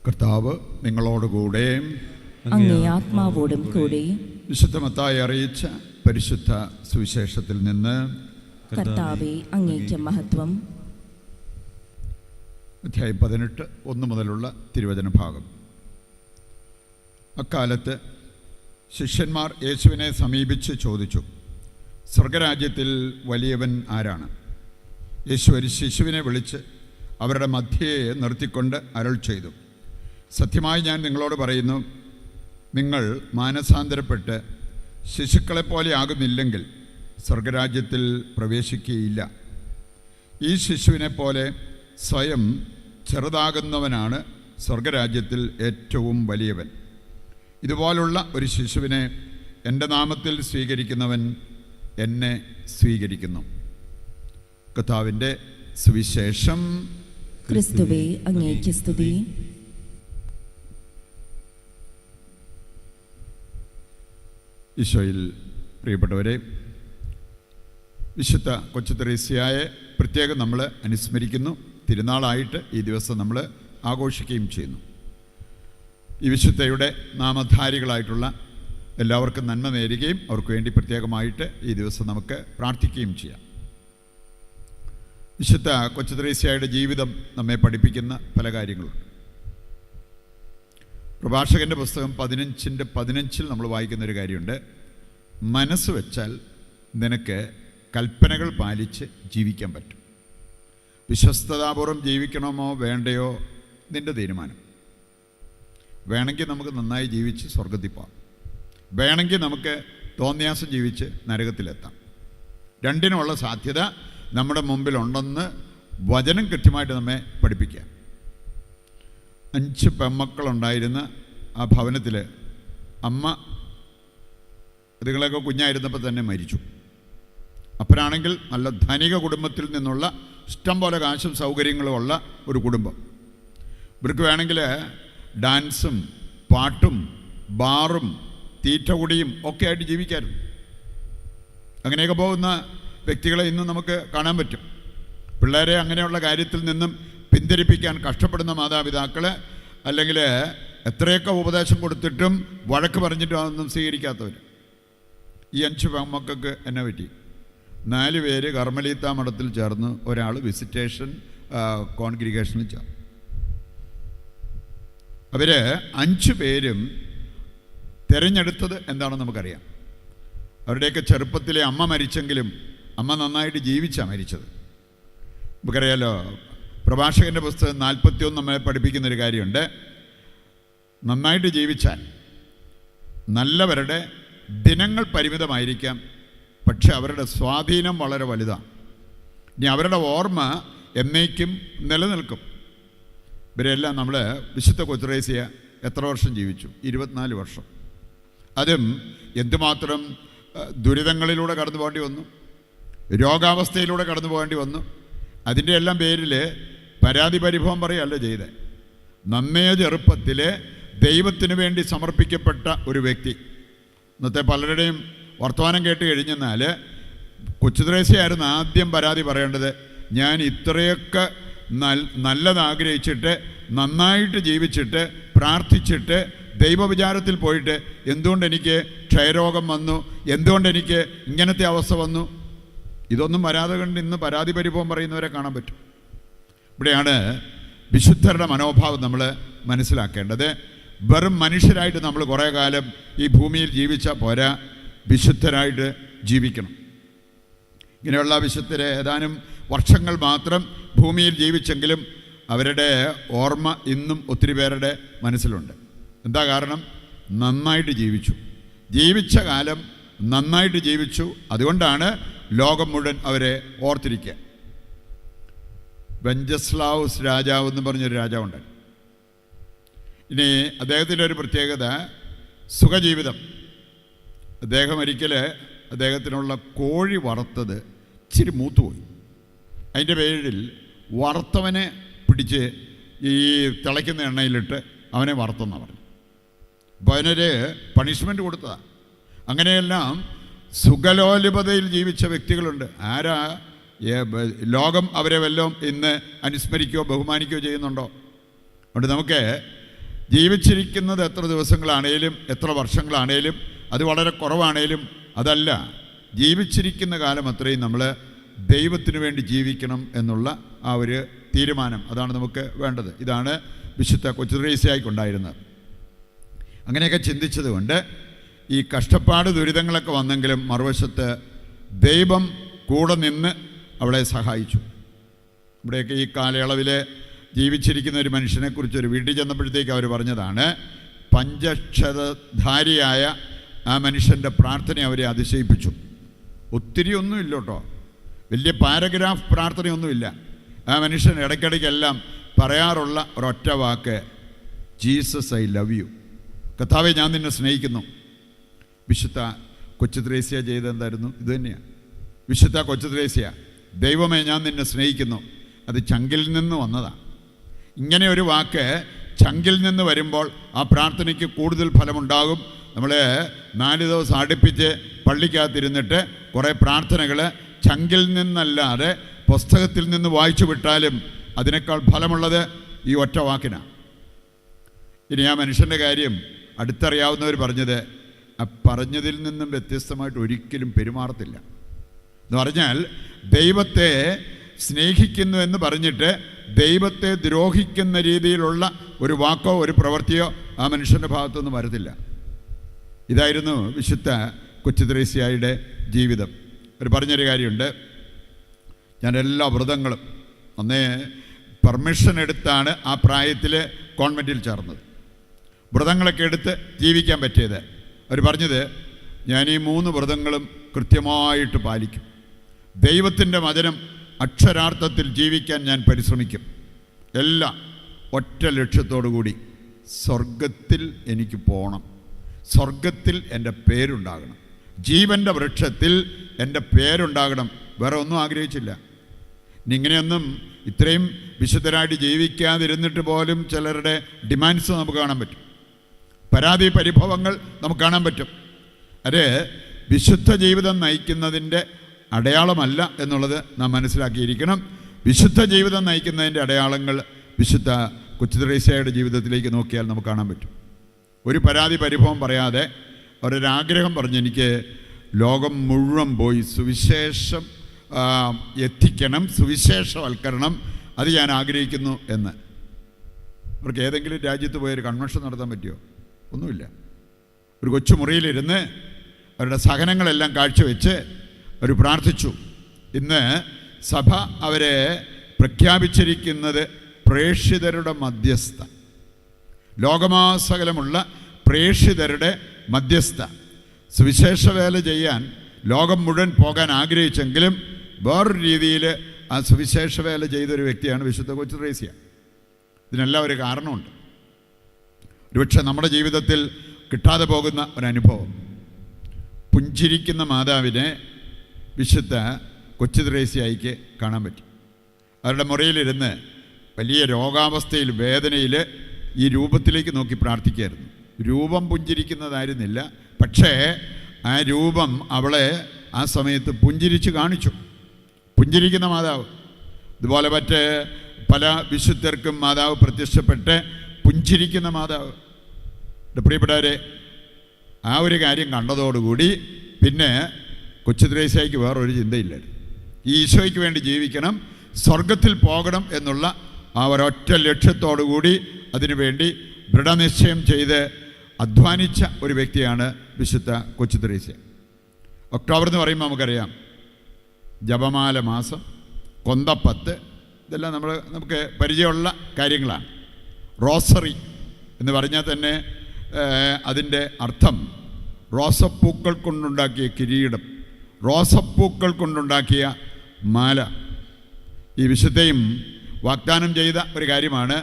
കർത്താവ് നിങ്ങളോടുകൂടെ അങ്ങേ ആത്മാവോടും കൂടെ. വിശുദ്ധ മത്തായി അറിയിച്ച പരിശുദ്ധ സുവിശേഷത്തിൽ നിന്ന്. കർത്താവേ, അങ്ങേക്ക് മഹത്വം. അധ്യായം 18 1 മുതലുള്ള തിരുവചന ഭാഗം. അക്കാലത്ത് ശിഷ്യന്മാർ യേശുവിനെ സമീപിച്ച് ചോദിച്ചു, സ്വർഗരാജ്യത്തിൽ വലിയവൻ ആരാണ്? യേശു ഒരു ശിശുവിനെ വിളിച്ച് അവരുടെ മധ്യയെ നിർത്തിക്കൊണ്ട് അരുൾ ചെയ്തു, സത്യമായി ഞാൻ നിങ്ങളോട് പറയുന്നു, നിങ്ങൾ മാനസാന്തരപ്പെട്ട് ശിശുക്കളെപ്പോലെ ആകുന്നില്ലെങ്കിൽ സ്വർഗരാജ്യത്തിൽ പ്രവേശിക്കുകയില്ല. ഈ ശിശുവിനെ പോലെ സ്വയം ചെറുതാകുന്നവനാണ് സ്വർഗരാജ്യത്തിൽ ഏറ്റവും വലിയവൻ. ഇതുപോലുള്ള ഒരു ശിശുവിനെ എൻ്റെ നാമത്തിൽ സ്വീകരിക്കുന്നവൻ എന്നെ സ്വീകരിക്കുന്നു. കർത്താവിൻ്റെ സുവിശേഷം. ക്രിസ്തുവേ, അങ്ങേക്ക് സ്തുതി. ഈശോയിൽ പ്രിയപ്പെട്ടവരെ, വിശുദ്ധ കൊച്ചു തെരേസ്യയെ പ്രത്യേകം നമ്മൾ അനുസ്മരിക്കുന്നു. തിരുനാളായിട്ട് ഈ ദിവസം നമ്മൾ ആഘോഷിക്കുകയും ചെയ്യുന്നു. ഈ വിശുദ്ധയുടെ നാമധാരികളായിട്ടുള്ള എല്ലാവർക്കും നന്മ നേരുകയും അവർക്ക് വേണ്ടി പ്രത്യേകമായിട്ട് ഈ ദിവസം നമുക്ക് പ്രാർത്ഥിക്കുകയും ചെയ്യാം. വിശുദ്ധ കൊച്ചു തെരേസ്യയുടെ ജീവിതം നമ്മെ പഠിപ്പിക്കുന്ന പല കാര്യങ്ങളുണ്ട്. പ്രഭാഷകൻ്റെ പുസ്തകം 15:15 നമ്മൾ വായിക്കുന്നൊരു കാര്യമുണ്ട്, മനസ്സ് വെച്ചാൽ നിനക്ക് കൽപ്പനകൾ പാലിച്ച് ജീവിക്കാൻ പറ്റും. വിശ്വസ്തതാപൂർവം ജീവിക്കണമോ വേണ്ടയോ നിൻ്റെ തീരുമാനം. വേണമെങ്കിൽ നമുക്ക് നന്നായി ജീവിച്ച് സ്വർഗത്തിൽ പോകാം, വേണമെങ്കിൽ നമുക്ക് തോന്നിയാസം ജീവിച്ച് നരകത്തിലെത്താം. രണ്ടിനുമുള്ള സാധ്യത നമ്മുടെ മുമ്പിലുണ്ടെന്ന് വചനം കൃത്യമായിട്ട് നമ്മെ പഠിപ്പിക്കുക. 5 പെൺമക്കളുണ്ടായിരുന്ന ആ ഭവനത്തിൽ അമ്മ അതുങ്ങളൊക്കെ കുഞ്ഞായിരുന്നപ്പോൾ തന്നെ മരിച്ചു. അപ്പനാണെങ്കിൽ നല്ല ധനിക കുടുംബത്തിൽ നിന്നുള്ള ഇഷ്ടം പോലെ കാശും സൗകര്യങ്ങളും ഉള്ള ഒരു കുടുംബം. ഇവർക്ക് വേണമെങ്കിൽ ഡാൻസും പാട്ടും ബാറും തീറ്റകുടിയും ഒക്കെ ആയിട്ട് ജീവിക്കായിരുന്നു. അങ്ങനെയൊക്കെ പോകുന്ന വ്യക്തികളെ ഇന്ന് നമുക്ക് കാണാൻ പറ്റും. പിള്ളേരെ അങ്ങനെയുള്ള കാര്യത്തിൽ നിന്നും പിന്തിരിപ്പിക്കാൻ കഷ്ടപ്പെടുന്ന മാതാപിതാക്കൾ, അല്ലെങ്കിൽ എത്രയൊക്കെ ഉപദേശം കൊടുത്തിട്ടും വഴക്ക് പറഞ്ഞിട്ടും അതൊന്നും സ്വീകരിക്കാത്തവർ. ഈ 5 പെൺമക്കൾക്ക് എന്നെ പറ്റി? 4 പേര് കർമ്മലീത്ത മഠത്തിൽ ചേർന്ന്, ഒരാൾ വിസിറ്റേഷൻ കോൺഗ്രിഗേഷനിൽ ചേർന്നു. അവർ 5 പേരും തിരഞ്ഞെടുത്തത് എന്താണെന്ന് നമുക്കറിയാം. അവരുടെയൊക്കെ ചെറുപ്പത്തിലെ അമ്മ മരിച്ചെങ്കിലും അമ്മ നന്നായിട്ട് ജീവിച്ചാണ് മരിച്ചത്. നമുക്കറിയാലോ, പ്രഭാഷകൻ്റെ പുസ്തകം 41 നമ്മളെ പഠിപ്പിക്കുന്നൊരു കാര്യമുണ്ട്, നന്നായിട്ട് ജീവിച്ചാൽ നല്ലവരുടെ ദിനങ്ങൾ പരിമിതമായിരിക്കാം, പക്ഷെ അവരുടെ സ്വാധീനം വളരെ വലുതാണ്. ഇനി അവരുടെ ഓർമ്മ എന്നേക്കും നിലനിൽക്കും. ഇവരെല്ലാം നമ്മൾ വിശുദ്ധ കൊച്ചു തെരേസ്യ എത്ര വർഷം ജീവിച്ചു? 24 വർഷം. അതും എന്തുമാത്രം ദുരിതങ്ങളിലൂടെ കടന്നു പോകേണ്ടി വന്നു, രോഗാവസ്ഥയിലൂടെ കടന്നു പോകേണ്ടി വന്നു. അതിൻ്റെ എല്ലാം പേരിൽ പരാതി പരിഭവം പറയുകയല്ല ചെയ്തത്. നന്നേ ചെറുപ്പത്തിൽ ദൈവത്തിന് വേണ്ടി സമർപ്പിക്കപ്പെട്ട ഒരു വ്യക്തി. ഇന്നത്തെ പലരുടെയും വർത്തമാനം കേട്ട് കഴിഞ്ഞെന്നാൽ കൊച്ചു തെരേസ്യയായിരുന്നു ആദ്യം പരാതി പറയേണ്ടത്. ഞാൻ ഇത്രയൊക്കെ നല്ലതാഗ്രഹിച്ചിട്ട് നന്നായിട്ട് ജീവിച്ചിട്ട് പ്രാർത്ഥിച്ചിട്ട് ദൈവവിചാരത്തിൽ പോയിട്ട് എന്തുകൊണ്ട് എനിക്ക് ക്ഷയരോഗം വന്നു, എന്തുകൊണ്ട് എനിക്ക് ഇങ്ങനത്തെ അവസ്ഥ വന്നു? ഇതൊന്നും വരാതെ കണ്ട് ഇന്ന് പരാതി പരിഭവം പറയുന്നവരെ കാണാൻ പറ്റും. ഇവിടെയാണ് വിശുദ്ധരുടെ മനോഭാവം നമ്മൾ മനസ്സിലാക്കേണ്ടത്. വെറും മനുഷ്യരായിട്ട് നമ്മൾ കുറേ കാലം ഈ ഭൂമിയിൽ ജീവിച്ചാൽ പോരാ, വിശുദ്ധരായിട്ട് ജീവിക്കണം. ഇങ്ങനെയുള്ള വിശുദ്ധരെ ഏതാനും വർഷങ്ങൾ മാത്രം ഭൂമിയിൽ ജീവിച്ചെങ്കിലും അവരുടെ ഓർമ്മ ഇന്നും ഒത്തിരി പേരുടെ മനസ്സിലുണ്ട്. എന്താ കാരണം? നന്നായിട്ട് ജീവിച്ചു, ജീവിച്ച കാലം നന്നായിട്ട് ജീവിച്ചു. അതുകൊണ്ടാണ് ലോകം മുഴുവൻ അവരെ ഓർത്തിരിക്കുക. വെഞ്ചസ്ലാവുസ് രാജാവ് എന്ന് പറഞ്ഞൊരു രാജാവുണ്ട്. ഇനി അദ്ദേഹത്തിൻ്റെ ഒരു പ്രത്യേകത സുഖജീവിതം. അദ്ദേഹം ഒരിക്കൽ അദ്ദേഹത്തിനുള്ള കോഴി വറുത്തത് ഇച്ചിരി മൂത്തുപോയി. അതിൻ്റെ പേരിൽ വറുത്തവനെ പിടിച്ച് ഈ തിളയ്ക്കുന്ന എണ്ണയിലിട്ട് അവനെ വറുത്തെന്നാണ് പറഞ്ഞു. അപ്പോൾ അതിനൊരു പണിഷ്മെൻറ്റ് കൊടുത്തതാണ്. അങ്ങനെയെല്ലാം സുഖലോലുപതയിൽ ജീവിച്ച വ്യക്തികളുണ്ട്. ആരാ? ലോകം അവരെ വല്ലതും ഇന്ന് അനുസ്മരിക്കുകയോ ബഹുമാനിക്കുകയോ ചെയ്യുന്നുണ്ടോ? അതുകൊണ്ട് നമുക്ക് ജീവിച്ചിരിക്കുന്നത് എത്ര ദിവസങ്ങളാണേലും എത്ര വർഷങ്ങളാണേലും അത് വളരെ കുറവാണേലും അതല്ല, ജീവിച്ചിരിക്കുന്ന കാലം അത്രയും നമ്മൾ ദൈവത്തിന് വേണ്ടി ജീവിക്കണം എന്നുള്ള ആ ഒരു തീരുമാനം, അതാണ് നമുക്ക് വേണ്ടത്. ഇതാണ് വിശുദ്ധ കൊച്ചുത്രേസ്യയ്ക്കുണ്ടായിരുന്നത്. അങ്ങനെയൊക്കെ ചിന്തിച്ചത് കൊണ്ട് ഈ കഷ്ടപ്പാട് ദുരിതങ്ങളൊക്കെ വന്നെങ്കിലും മറുവശത്ത് ദൈവം കൂടെ നിന്ന് അവളെ സഹായിച്ചു. ഇവിടെയൊക്കെ ഈ കാലയളവിൽ ജീവിച്ചിരിക്കുന്ന ഒരു മനുഷ്യനെക്കുറിച്ച് ഒരു വീട്ടിൽ ചെന്നപ്പോഴത്തേക്ക് അവർ പറഞ്ഞതാണ്, പഞ്ചക്ഷതധാരിയായ ആ മനുഷ്യൻ്റെ പ്രാർത്ഥന അവരെ അതിശയിപ്പിച്ചു. ഒത്തിരി ഒന്നുമില്ല കേട്ടോ, വലിയ പാരഗ്രാഫ് പ്രാർത്ഥനയൊന്നുമില്ല. ആ മനുഷ്യൻ ഇടയ്ക്കിടയ്ക്കെല്ലാം പറയാറുള്ള ഒരൊറ്റ വാക്ക്, ജീസസ് ഐ ലവ് യു, കർത്താവേ ഞാൻ നിന്നെ സ്നേഹിക്കുന്നു. വിശുദ്ധ കൊച്ചുത്രേസ്യ ചെയ്തെന്തായിരുന്നു? ഇത് തന്നെയാണ്. വിശുദ്ധ കൊച്ചുത്രേസ്യ, ദൈവമേ ഞാൻ നിന്നെ സ്നേഹിക്കുന്നു, അത് ചങ്കിൽ നിന്ന് വന്നതാണ്. ഇങ്ങനെ ഒരു വാക്ക് ചങ്കിൽ നിന്ന് വരുമ്പോൾ ആ പ്രാർത്ഥനയ്ക്ക് കൂടുതൽ ഫലമുണ്ടാകും. നമ്മൾ 4 ദിവസം അടുപ്പിച്ച് പള്ളിക്കകത്തിരുന്നിട്ട് കുറേ പ്രാർത്ഥനകൾ ചങ്കിൽ നിന്നല്ലാതെ പുസ്തകത്തിൽ നിന്ന് വായിച്ചു വിട്ടാലും അതിനേക്കാൾ ഫലമുള്ളത് ഈ ഒറ്റ വാക്കിനാണ്. ഇനി ആ മനുഷ്യൻ്റെ കാര്യം അടുത്തറിയാവുന്നവർ പറഞ്ഞത്, ആ പറഞ്ഞതിൽ നിന്നും വ്യത്യസ്തമായിട്ട് ഒരിക്കലും പെരുമാറത്തില്ല എന്ന് പറഞ്ഞാൽ, ദൈവത്തെ സ്നേഹിക്കുന്നു എന്ന് പറഞ്ഞിട്ട് ദൈവത്തെ ദ്രോഹിക്കുന്ന രീതിയിലുള്ള ഒരു വാക്കോ ഒരു പ്രവൃത്തിയോ ആ മനുഷ്യൻ്റെ ഭാഗത്തുനിന്ന് വരത്തില്ല. ഇതായിരുന്നു വിശുദ്ധ കൊച്ചുത്രേസ്യയുടെ ജീവിതം. ഒരു പറഞ്ഞൊരു കാര്യമുണ്ട്, ഞാൻ എല്ലാ വ്രതങ്ങളും അന്നേ പെർമിഷൻ എടുത്താണ് ആ പ്രായത്തിൽ കോൺവെൻറ്റിൽ ചേർന്നത്. വ്രതങ്ങളൊക്കെ എടുത്ത് ജീവിക്കാൻ പറ്റിയത്. അവർ പറഞ്ഞത്, ഞാൻ ഈ 3 വ്രതങ്ങളും കൃത്യമായിട്ട് പാലിക്കും. ദൈവത്തിൻ്റെ വചനം അക്ഷരാർത്ഥത്തിൽ ജീവിക്കാൻ ഞാൻ പരിശ്രമിക്കും. എല്ലാം ഒറ്റ ലക്ഷ്യത്തോടു കൂടി, സ്വർഗത്തിൽ എനിക്ക് പോകണം, സ്വർഗത്തിൽ എൻ്റെ പേരുണ്ടാകണം, ജീവൻ്റെ വൃക്ഷത്തിൽ എൻ്റെ പേരുണ്ടാകണം. വേറെ ഒന്നും ആഗ്രഹിച്ചില്ല. ഇങ്ങനെയൊന്നും ഇത്രയും വിശുദ്ധരായിട്ട് ജീവിക്കാതിരുന്നിട്ട് പോലും ചിലരുടെ ഡിമാൻഡ്സ് നമുക്ക് കാണാൻ പറ്റും, പരാതി പരിഭവങ്ങൾ നമുക്ക് കാണാൻ പറ്റും. അത് വിശുദ്ധ ജീവിതം നയിക്കുന്നതിൻ്റെ അടയാളമല്ല എന്നുള്ളത് നാം മനസ്സിലാക്കിയിരിക്കണം. വിശുദ്ധ ജീവിതം നയിക്കുന്നതിൻ്റെ അടയാളങ്ങൾ വിശുദ്ധ കൊച്ചുത്രേസ്യയുടെ ജീവിതത്തിലേക്ക് നോക്കിയാൽ നമുക്ക് കാണാൻ പറ്റും. ഒരു പരാതി പരിഭവം പറയാതെ അവരൊരാഗ്രഹം പറഞ്ഞ്, എനിക്ക് ലോകം മുഴുവൻ പോയി സുവിശേഷം എത്തിക്കണം, സുവിശേഷവൽക്കരണം, അത് ഞാൻ ആഗ്രഹിക്കുന്നു എന്ന്. അവർക്ക് ഏതെങ്കിലും രാജ്യത്ത് പോയൊരു കൺവെൻഷൻ നടത്താൻ പറ്റുമോ? ഒന്നുമില്ല. ഒരു കൊച്ചു മുറിയിലിരുന്ന് അവരുടെ സഹനങ്ങളെല്ലാം കാഴ്ചവെച്ച് അവർ പ്രാർത്ഥിച്ചു. ഇന്ന് സഭ അവരെ പ്രഖ്യാപിച്ചിരിക്കുന്നത് പ്രേക്ഷിതരുടെ മധ്യസ്ഥ, ലോകമാസകലമുള്ള പ്രേക്ഷിതരുടെ മധ്യസ്ഥ. സുവിശേഷ വേല ചെയ്യാൻ ലോകം മുഴുവൻ പോകാൻ ആഗ്രഹിച്ചെങ്കിലും വേറൊരു രീതിയിൽ ആ സുവിശേഷ വേല ചെയ്തൊരു വ്യക്തിയാണ് വിശുദ്ധ കൊച്ചുത്രേസ്യ. ഇതിനെല്ലാം ഒരു കാരണമുണ്ട്. ഒരുപക്ഷെ നമ്മുടെ ജീവിതത്തിൽ കിട്ടാതെ പോകുന്ന ഒരനുഭവം, പുഞ്ചിരിക്കുന്ന മാതാവിനെ വിശുദ്ധ കൊച്ചുത്രേസ്യയ്ക്ക് കാണാൻ പറ്റി. അവരുടെ മുറിയിലിരുന്ന് വലിയ രോഗാവസ്ഥയിൽ, വേദനയിൽ ഈ രൂപത്തിലേക്ക് നോക്കി പ്രാർത്ഥിക്കുകയായിരുന്നു. രൂപം പുഞ്ചിരിക്കുന്നതായിരുന്നില്ല, പക്ഷേ ആ രൂപം അവളെ ആ സമയത്ത് പുഞ്ചിരിച്ച് കാണിച്ചു. പുഞ്ചിരിക്കുന്ന മാതാവ്. ഇതുപോലെ മറ്റ് പല വിശുദ്ധർക്കും മാതാവ് പ്രത്യക്ഷപ്പെട്ട് പുഞ്ചിരിക്കുന്ന മാതാവ്. പ്രിയപ്പെട്ടവരെ, ആ ഒരു കാര്യം കണ്ടതോടുകൂടി പിന്നെ കൊച്ചുത്രേസ്യയ്ക്ക് വേറൊരു ചിന്തയില്ലായിരുന്നു. ഈ ഈശോയ്ക്ക് വേണ്ടി ജീവിക്കണം, സ്വർഗത്തിൽ പോകണം എന്നുള്ള ആ ഒരൊറ്റ ലക്ഷ്യത്തോടുകൂടി അതിനുവേണ്ടി ദൃഢനിശ്ചയം ചെയ്ത് അധ്വാനിച്ച ഒരു വ്യക്തിയാണ് വിശുദ്ധ കൊച്ചുത്രേസ്യ. ഒക്ടോബർ എന്ന് പറയുമ്പോൾ നമുക്കറിയാം, ജപമാല മാസം, കൊന്തപ്പത്ത്, ഇതെല്ലാം നമുക്ക് പരിചയമുള്ള കാര്യങ്ങളാണ്. റോസറി എന്ന് പറഞ്ഞാൽ തന്നെ അതിൻ്റെ അർത്ഥം റോസപ്പൂക്കൾ കൊണ്ടുണ്ടാക്കിയ കിരീടം, റോസപ്പൂക്കൾ കൊണ്ടുണ്ടാക്കിയ മാല. ഈ വിശുദ്ധയും വാഗ്ദാനം ചെയ്ത ഒരു കാര്യമാണ്,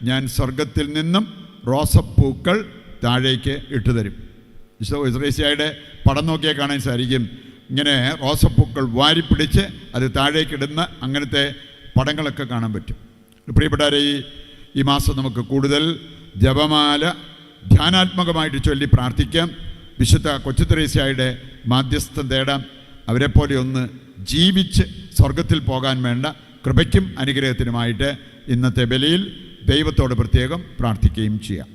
ഞാൻ സ്വർഗത്തിൽ നിന്നും റോസപ്പൂക്കൾ താഴേക്ക് ഇട്ടുതരും. വിശുദ്ധ കൊച്ചുത്രേസ്യയുടെ പടം നോക്കിയാൽ കാണാൻ സാധിക്കും, ഇങ്ങനെ റോസപ്പൂക്കൾ വാരിപ്പിടിച്ച് അത് താഴേക്കിടുന്ന അങ്ങനത്തെ പടങ്ങളൊക്കെ കാണാൻ പറ്റും. പ്രിയപ്പെട്ടവരെ, ഈ മാസം നമുക്ക് കൂടുതൽ ജപമാല ധ്യാനാത്മകമായിട്ട് ചൊല്ലി പ്രാർത്ഥിക്കാം. വിശുദ്ധ കൊച്ചുത്രേസ്യയുടെ മാധ്യസ്ഥം തേടാം. അവരെപ്പോലെ ഒന്ന് ജീവിച്ച് സ്വർഗത്തിൽ പോകാൻ വേണ്ട കൃപയ്ക്കും അനുഗ്രഹത്തിനുമായിട്ട് ഇന്നത്തെ ബലിയിൽ ദൈവത്തോട് പ്രത്യേകം പ്രാർത്ഥിക്കുകയും ചെയ്യാം.